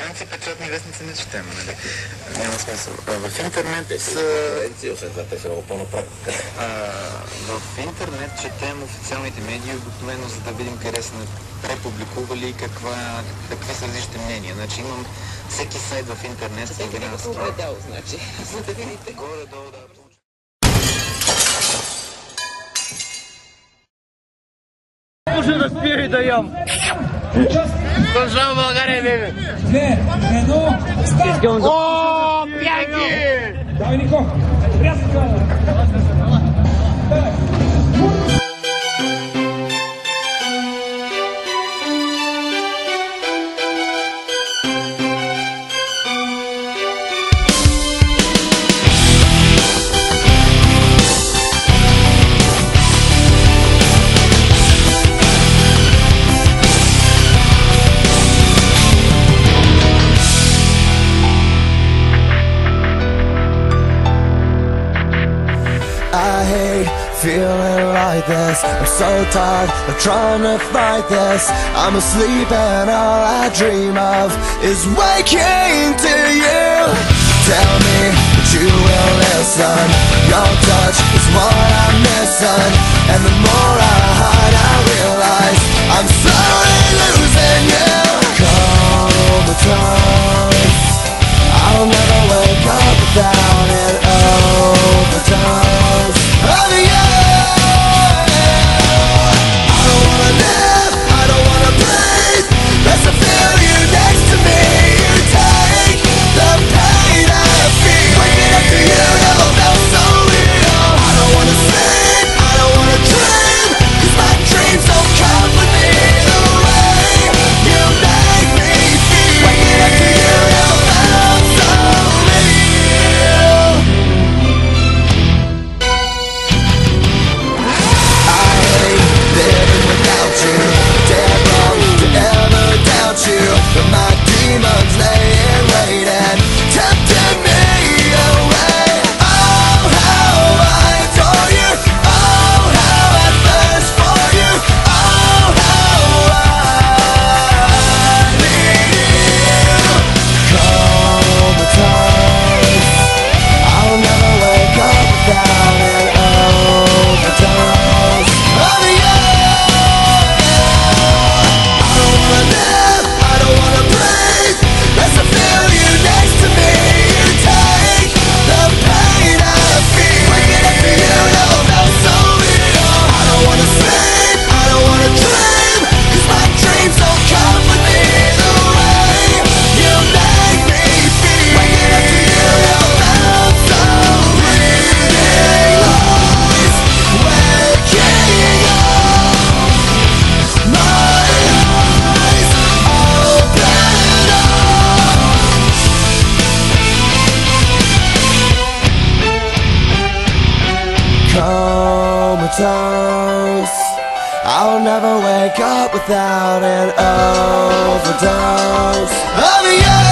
страници печатни вестници не четем, нали? Няма смисъл. В интернет в интернет четем официалните медии обикновено, за да видим къде са препубликували и какви са различните мнения. Значи имам всеки сайт в интернет. Всеки някакво огледало, значи, за да видите. Горе-долу, да. Може да спира и да ям. Държава България, бебе. 2, 1, старт! О, бяги! Давай, Нико! Рязка! I hate feeling like this. I'm so tired of trying to fight this. I'm asleep and all I dream of is waking to you. Tell me that you will listen. Your touch is what I'm missing. And the more I hide, I realize I'm slowly losing you. Comatose, I'll never wake up without an overdose of you. I don't wanna live, I don't wanna breathe. Let's feel you next to me. You take the pain I feel. Waking up to you never felt so real. I don't wanna sleep, I don't wanna dream, 'cause my dreams don't come with me. The way you make me feel. Waking up to you never felt so real. I hate living without you. Dead wrong to ever doubt you. But my demons lay in wait and tempting me away. Oh, how I adore you. Oh, how I thirst for you. Oh, how I need you. Comatose, I'll never wake up without an overdose of you. I don't wanna live, I don't wanna breathe. Let's feel you next to me. You take the pain I feel. Waking up to you never felt so real. I don't wanna sleep, I don't wanna dream, 'cause my dreams don't come with me. The way you make me feel. Waking up to you never felt so real. Eyes waking up, my eyes open up. Comatose, I'll never wake up without an overdose of you.